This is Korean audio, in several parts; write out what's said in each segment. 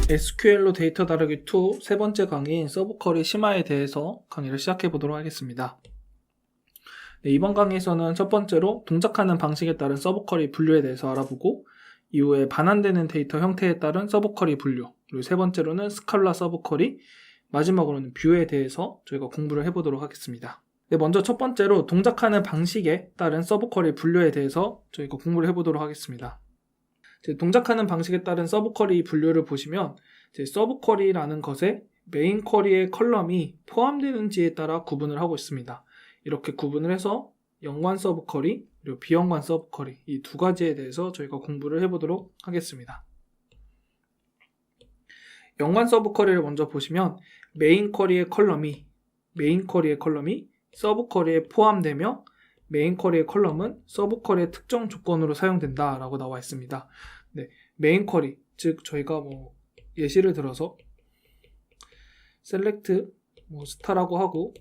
SQL로 데이터 다루기 2 세 번째 강의인 서브쿼리 심화에 대해서 강의를 시작해 보도록 하겠습니다. 이번 강의에서는 첫 번째로 동작하는 방식에 따른 서브쿼리 분류에 대해서 알아보고, 이후에 반환되는 데이터 형태에 따른 서브쿼리 분류, 그리고 세 번째로는 스칼라 서브쿼리, 마지막으로는 뷰에 대해서 저희가 공부를 해보도록 하겠습니다. 먼저 첫 번째로 동작하는 방식에 따른 서브쿼리 분류에 대해서 저희가 공부를 해보도록 하겠습니다. 동작하는 방식에 따른 서브쿼리 분류를 보시면 서브쿼리라는 것에 메인 쿼리의 컬럼이 포함되는지에 따라 구분을 하고 있습니다. 이렇게 구분을 해서 연관 서브쿼리 그리고 비연관 서브쿼리 이 두 가지에 대해서 저희가 공부를 해보도록 하겠습니다. 연관 서브쿼리를 먼저 보시면 메인 쿼리의 컬럼이 서브쿼리에 포함되며 메인 쿼리의 컬럼은 서브쿼리의 특정 조건으로 사용된다 라고 나와 있습니다. 메인 쿼리, 즉 저희가 예시를 들어서 select star라고 하고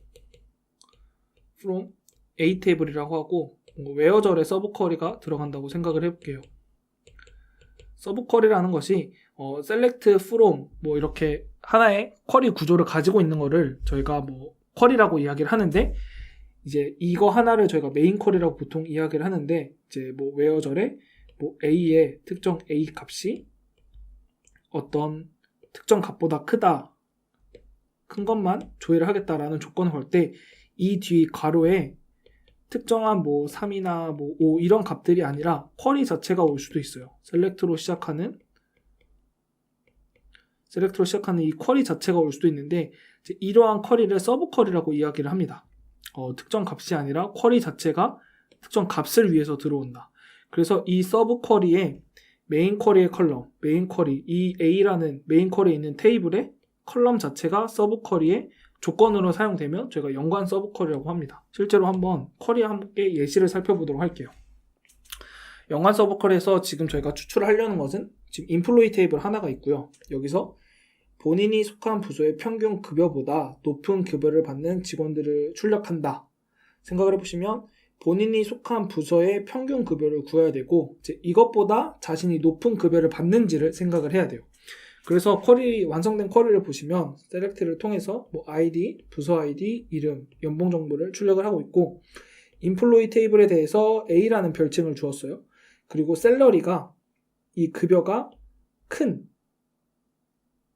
from a table이라고 하고 where절에 서브쿼리가 들어간다고 생각을 해볼게요. 서브쿼리라는 것이 select from 이렇게 하나의 쿼리 구조를 가지고 있는 거를 저희가 쿼리라고 이야기를 하는데, 이제 이거 하나를 저희가 메인 쿼리라고 보통 이야기를 하는데, 이제 where절에 a의 특정 a 값이 어떤 특정 값보다 큰 것만 조회를 하겠다라는 조건을 걸 때 이 뒤 괄호에 특정한 3이나 5 이런 값들이 아니라 쿼리 자체가 올 수도 있어요. 셀렉트로 시작하는 이 쿼리 자체가 올 수도 있는데, 이제 이러한 쿼리를 서브 쿼리라고 이야기를 합니다. 특정 값이 아니라 쿼리 자체가 특정 값을 위해서 들어온다. 그래서 이 서브 쿼리에 메인 쿼리의 컬럼, 메인 쿼리, 이 A라는 메인 쿼리에 있는 테이블의 컬럼 자체가 서브 쿼리의 조건으로 사용되면 저희가 연관 서브 쿼리라고 합니다. 실제로 한번 쿼리와 함께 예시를 살펴보도록 할게요. 연관 서브 쿼리에서 지금 저희가 추출하려는 것은 지금 인플로이 테이블 하나가 있고요. 여기서 본인이 속한 부서의 평균 급여보다 높은 급여를 받는 직원들을 출력한다. 생각을 해보시면 본인이 속한 부서의 평균 급여를 구해야 되고, 이제 이것보다 자신이 높은 급여를 받는지를 생각을 해야 돼요. 그래서 완성된 쿼리를 보시면 select를 통해서 ID, 부서 ID, 이름, 연봉 정보를 출력을 하고 있고, 인플로이 테이블에 대해서 A라는 별칭을 주었어요. 그리고 셀러리가 이 급여가 큰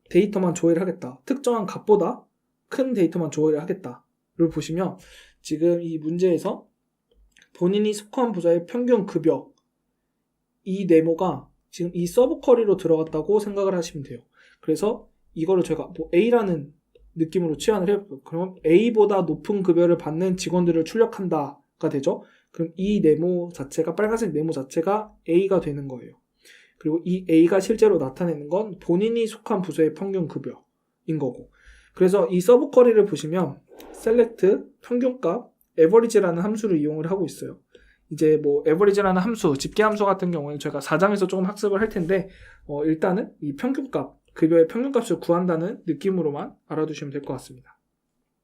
데이터만 조회를 하겠다. 특정한 값보다 큰 데이터만 조회를 하겠다를 보시면, 지금 이 문제에서 본인이 속한 부서의 평균 급여, 이 네모가 지금 이 서브 쿼리로 들어갔다고 생각을 하시면 돼요. 그래서 이거를 제가 A라는 느낌으로 치환을 해볼게요. 그러면 A보다 높은 급여를 받는 직원들을 출력한다가 되죠. 그럼 이 네모 자체가, 빨간색 네모 자체가 A가 되는 거예요. 그리고 이 A가 실제로 나타내는 건 본인이 속한 부서의 평균 급여인 거고, 그래서 이 서브 쿼리를 보시면 select 평균값 average라는 함수를 이용을 하고 있어요. 이제 average라는 함수, 집계 함수 같은 경우에는 저희가 4장에서 조금 학습을 할 텐데, 일단은 이 평균값, 급여의 평균값을 구한다는 느낌으로만 알아두시면 될 것 같습니다.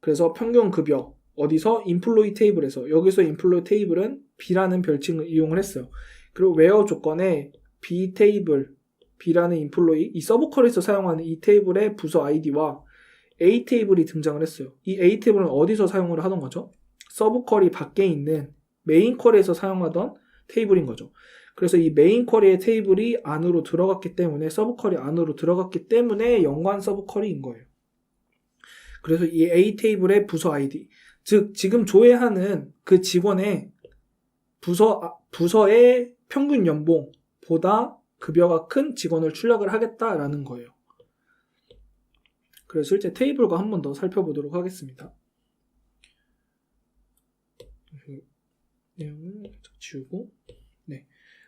그래서 평균 급여, 어디서? 인플로이 테이블에서. 여기서 인플로이 테이블은 B라는 별칭을 이용을 했어요. 그리고 where 조건에 B 테이블, B라는 인플로이, 이 서브 쿼리에서 사용하는 이 테이블의 부서 아이디와 A 테이블이 등장을 했어요. 이 A 테이블은 어디서 사용을 하던 거죠? 서브 쿼리 밖에 있는 메인 쿼리에서 사용하던 테이블인 거죠. 그래서 이 메인 쿼리의 테이블이 안으로 들어갔기 때문에, 서브 쿼리 안으로 들어갔기 때문에 연관 서브 쿼리인 거예요. 그래서 이 A 테이블의 부서 아이디, 즉 지금 조회하는 그 직원의 부서의 평균 연봉보다 급여가 큰 직원을 출력을 하겠다라는 거예요. 그래서 실제 테이블과 한 번 더 살펴보도록 하겠습니다. 내용을 지우고,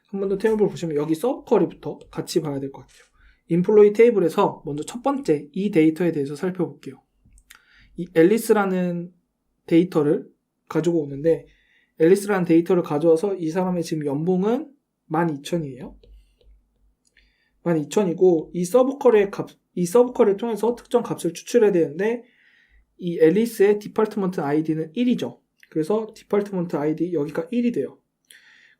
한 번 더 테이블 보시면 여기 서브 쿼리부터 같이 봐야 될 것 같아요. 인플로이 테이블에서 먼저 첫 번째 이 데이터에 대해서 살펴볼게요. 이 앨리스라는 데이터를 가지고 오는데, 앨리스라는 데이터를 가져와서 이 사람의 지금 연봉은 12,000이에요. 12,000이고, 이 서브 쿼리를 통해서 특정 값을 추출해야 되는데, 이 앨리스의 디파트먼트 아이디는 1이죠. 그래서 디파트먼트 아이디 여기가 1이 돼요.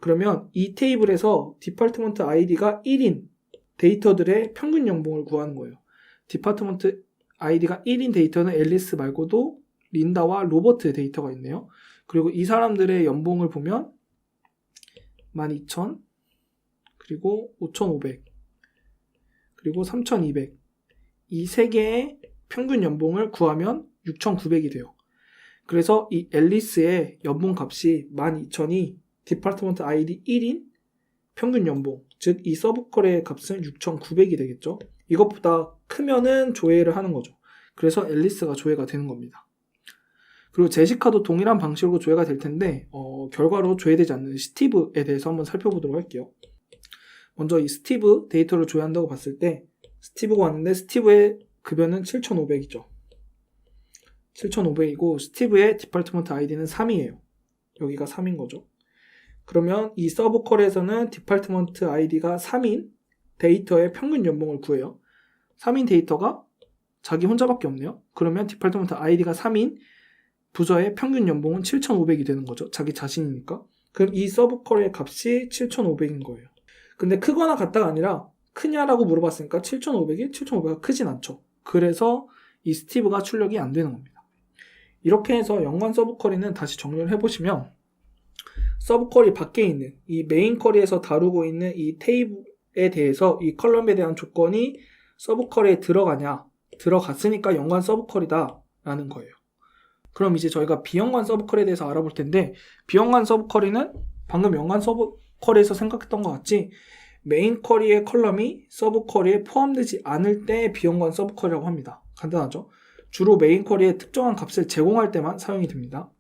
그러면 이 테이블에서 디파트먼트 아이디가 1인 데이터들의 평균 연봉을 구하는 거예요. 디파트먼트 아이디가 1인 데이터는 앨리스 말고도 린다와 로버트 데이터가 있네요. 그리고 이 사람들의 연봉을 보면 12,000, 그리고 5,500, 그리고 3,200. 이 세 개의 평균 연봉을 구하면 6,900이 돼요. 그래서 이 앨리스의 연봉 값이 12,000이 디파트먼트 아이디 1인 평균 연봉, 즉 이 서브컬의 값은 6,900이 되겠죠. 이것보다 크면은 조회를 하는 거죠. 그래서 앨리스가 조회가 되는 겁니다. 그리고 제시카도 동일한 방식으로 조회가 될 텐데 결과로 조회되지 않는 스티브에 대해서 한번 살펴보도록 할게요. 먼저 이 스티브 데이터를 조회한다고 봤을 때 스티브가 왔는데 스티브의 급여는 7,500이죠. 7,500이고 스티브의 디파트먼트 아이디는 3이에요. 여기가 3인 거죠. 그러면 이 서브컬에서는 디파트먼트 아이디가 3인 데이터의 평균 연봉을 구해요. 3인 데이터가 자기 혼자밖에 없네요. 그러면 디파트먼트 아이디가 3인 부서의 평균 연봉은 7,500이 되는 거죠. 자기 자신이니까. 그럼 이 서브컬의 값이 7,500인 거예요. 근데 크거나 같다가 아니라 크냐라고 물어봤으니까 7,500이 7,500가 크진 않죠. 그래서 이 스티브가 출력이 안 되는 겁니다. 이렇게 해서 연관 서브쿼리는 다시 정리를 해보시면 서브쿼리 밖에 있는 이 메인 쿼리에서 다루고 있는 이 테이블에 대해서 이 컬럼에 대한 조건이 서브쿼리에 들어갔으니까 연관 서브쿼리다 라는 거예요. 그럼 이제 저희가 비연관 서브쿼리에 대해서 알아볼 텐데 비연관 서브쿼리는 방금 연관 서브쿼리에서 생각했던 것 같이 메인 쿼리의 컬럼이 서브쿼리에 포함되지 않을 때 비연관 서브쿼리라고 합니다. 간단하죠? 주로 메인 쿼리에 특정한 값을 제공할 때만 사용이 됩니다.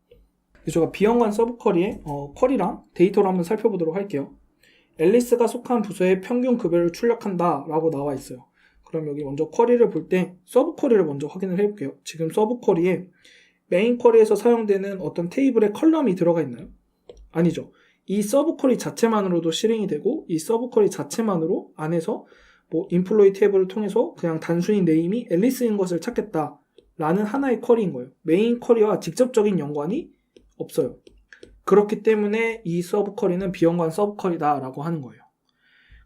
제가 비연관 서브쿼리의 쿼리랑 데이터를 한번 살펴보도록 할게요. 앨리스가 속한 부서의 평균 급여를 출력한다 라고 나와 있어요. 그럼 여기 먼저 쿼리를 볼 때 서브쿼리를 먼저 확인을 해볼게요. 지금 서브쿼리에 메인 쿼리에서 사용되는 어떤 테이블에 컬럼이 들어가 있나요? 아니죠. 이 서브쿼리 자체만으로도 실행이 되고 이 서브쿼리 자체만으로 안에서 인플로이 탭을 통해서 그냥 단순히 네임이 앨리스인 것을 찾겠다 라는 하나의 쿼리인 거예요. 메인 쿼리와 직접적인 연관이 없어요. 그렇기 때문에 이 서브쿼리는 비연관 서브쿼리다 라고 하는 거예요.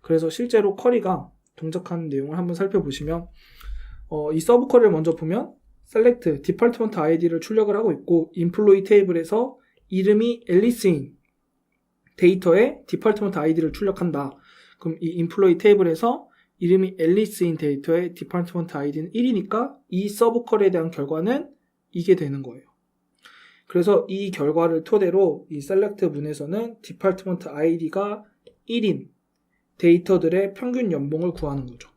그래서 실제로 쿼리가 동작하는 내용을 한번 살펴보시면 이 서브쿼리를 먼저 보면 select 디파트먼트 아이디를 출력을 하고 있고 인플로이 테이블에서 이름이 앨리스인 데이터에 디파트먼트 아이디를 출력한다. 그럼 이 인플로이 테이블에서 이름이 앨리스인 데이터에 디파트먼트 아이디는 1이니까 이 서브쿼리에 대한 결과는 이게 되는 거예요. 그래서 이 결과를 토대로 이 select 문에서는 디파트먼트 아이디가 1인 데이터들의 평균 연봉을 구하는 거죠.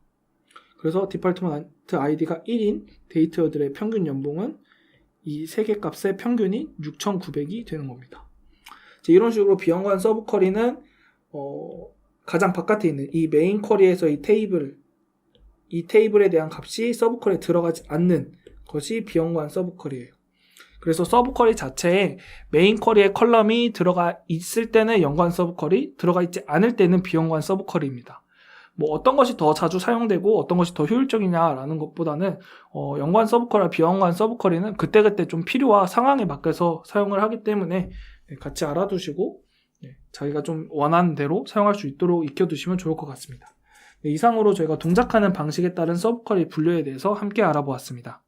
그래서 디파트먼트 아이디가 1인 데이터들의 평균 연봉은 이 세 개 값의 평균이 6,900이 되는 겁니다. 이런 식으로 비연관 서브쿼리는 가장 바깥에 있는 이 메인 쿼리에서 이 테이블에 대한 값이 서브쿼리에 들어가지 않는 것이 비연관 서브쿼리예요. 그래서 서브쿼리 자체에 메인 쿼리의 컬럼이 들어가 있을 때는 연관 서브쿼리, 들어가 있지 않을 때는 비연관 서브쿼리입니다. 어떤 것이 더 자주 사용되고 어떤 것이 더 효율적이냐라는 것보다는 연관 서브쿼리와 비연관 서브쿼리는 그때그때 좀 필요와 상황에 맞춰서 사용을 하기 때문에 같이 알아두시고 자기가 좀 원하는 대로 사용할 수 있도록 익혀두시면 좋을 것 같습니다. 이상으로 저희가 동작하는 방식에 따른 서브쿼리 분류에 대해서 함께 알아보았습니다.